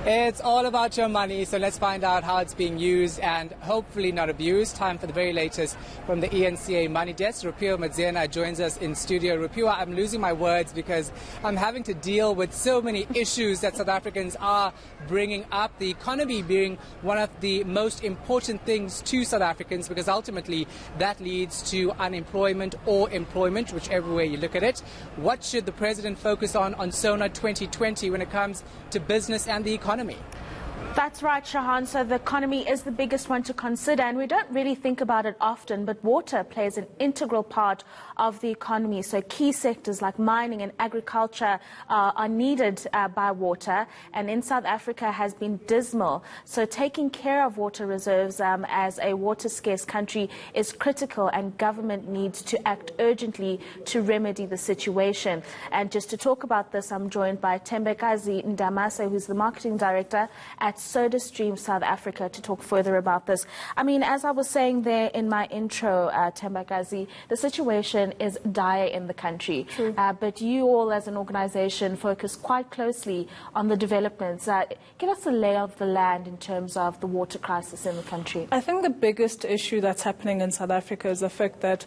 It's all about your money, so let's find out how it's being used and hopefully not abused. Time for the very latest from the ENCA Money Desk. Rupiwa Madzena joins us in studio. Rupiwa, I'm losing my words because I'm having to deal with so many issues that South Africans are bringing up. The economy being one of the most important things to South Africans, because ultimately that leads to unemployment or employment, whichever way you look at it. What should the president focus on SONA 2020 when it comes to business and the economy? That's right, Shahan. So the economy is the biggest one to consider, and we don't really think about it often, but water plays an integral part of the economy. So key sectors like mining and agriculture are needed by water, and in South Africa has been dismal. So taking care of water reserves as a water-scarce country is critical, and government needs to act urgently to remedy the situation. And just to talk about this, I'm joined by Thembakazi Ndamase, who's the marketing director at Sodastream South Africa, to talk further about this. I mean, as I was saying there in my intro, Thembakazi, the situation is dire in the country. But you all as an organization focus quite closely on the developments. Give us a lay of the land in terms of the water crisis in the country. I think the biggest issue that's happening in South Africa is the fact that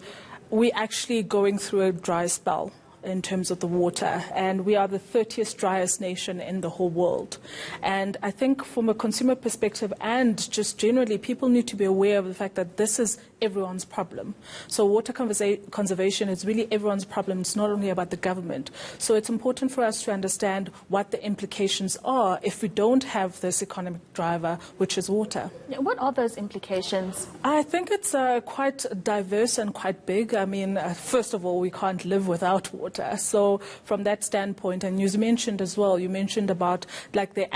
we're actually going through a dry spell in terms of the water, and we are the 30th driest nation in the whole world. And I think from a consumer perspective and just generally, people need to be aware of the fact that this is everyone's problem. So water conservation is really everyone's problem. It's not only about the government. So it's important for us to understand what the implications are if we don't have this economic driver, which is water. What are those implications? I think it's quite diverse and quite big. I mean, first of all, we can't live without water. So from that standpoint, and you mentioned as well, you mentioned about like the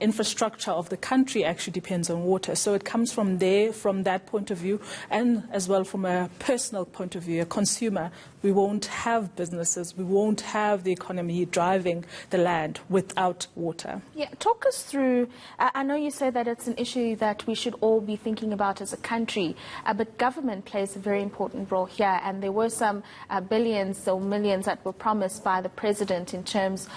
infrastructure of the country actually depends on water. So it comes from there, from that point of view, and as well from a personal point of view, a consumer. We won't have businesses, we won't have the economy driving the land without water. Yeah, talk us through, I know you say that it's an issue that we should all be thinking about as a country, but government plays a very important role here, and there were some billions or millions that were promised by the president in terms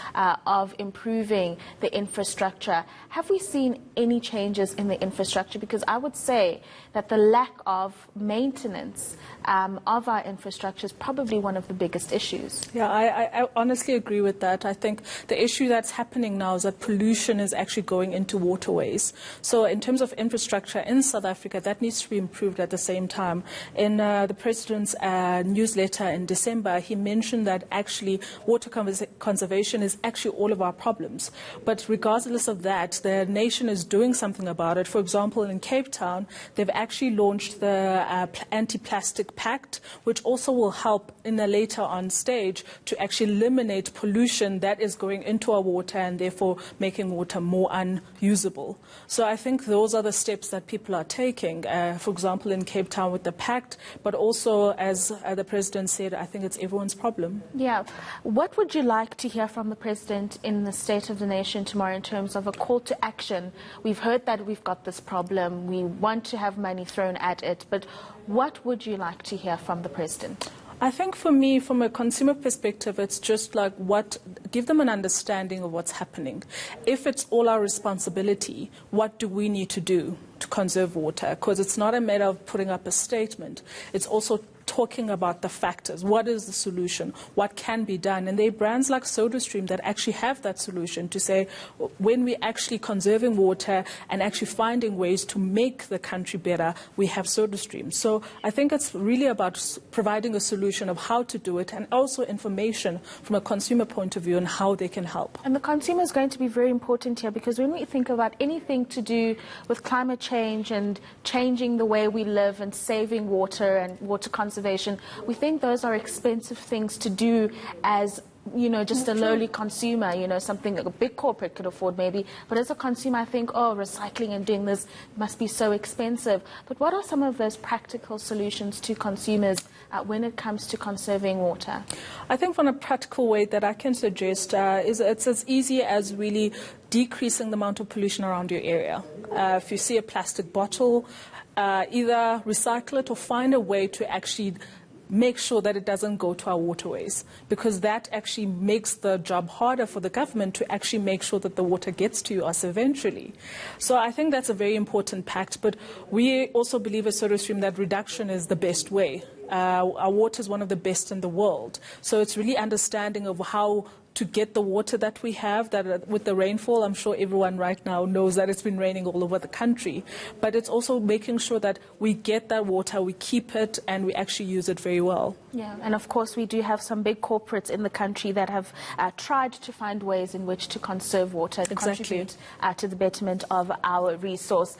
of improving the infrastructure. Have we seen any changes in the infrastructure? Because I would say that the lack of maintenance of our infrastructure is probably one of the biggest issues. Yeah, I honestly agree with that. I think the issue that's happening now is that pollution is actually going into waterways. So in terms of infrastructure in South Africa, that needs to be improved at the same time. In the president's newsletter in December, he mentioned that actually water conservation is actually all of our problems. But regardless of that, the nation is doing something about it. For example, in Cape Town, they've actually launched the Anti-Plastic Pact, which also will help in a later on stage to actually eliminate pollution that is going into our water and therefore making water more unusable. So I think those are the steps that people are taking, for example, in Cape Town with the pact, but also, as the president said, I think it's everyone's problem. Yeah. What would you like to hear from the president in the State of the Nation tomorrow in terms of a call to action? We've heard that we've got this problem. We want to have money thrown at it. But what would you like to hear from the president? I think for me, from a consumer perspective, it's just like give them an understanding of what's happening. If it's all our responsibility, what do we need to do to conserve water? Because it's not a matter of putting up a statement. It's also talking about the factors. What is the solution? What can be done? And there are brands like Sodastream that actually have that solution to say, when we're actually conserving water and actually finding ways to make the country better, we have Sodastream. So I think it's really about providing a solution of how to do it, and also information from a consumer point of view on how they can help. And the consumer is going to be very important here, because when we think about anything to do with climate change and changing the way we live and saving water and water conservation, we think those are expensive things to do as, you know, just a lowly consumer, you know, something that a big corporate could afford maybe. But as a consumer, I think, oh, recycling and doing this must be so expensive. But what are some of those practical solutions to consumers when it comes to conserving water? I think from a practical way that I can suggest is it's as easy as really decreasing the amount of pollution around your area. If you see a plastic bottle, either recycle it or find a way to actually make sure that it doesn't go to our waterways, because that actually makes the job harder for the government to actually make sure that the water gets to us eventually. So I think that's a very important pact, but we also believe at Sodastream that reduction is the best way. Our water is one of the best in the world, so it's really understanding of how to get the water that we have, that with the rainfall, I'm sure everyone right now knows that it's been raining all over the country, but it's also making sure that we get that water, we keep it, and we actually use it very well. Yeah, and of course we do have some big corporates in the country that have tried to find ways in which to conserve water and contribute to the betterment of our resource.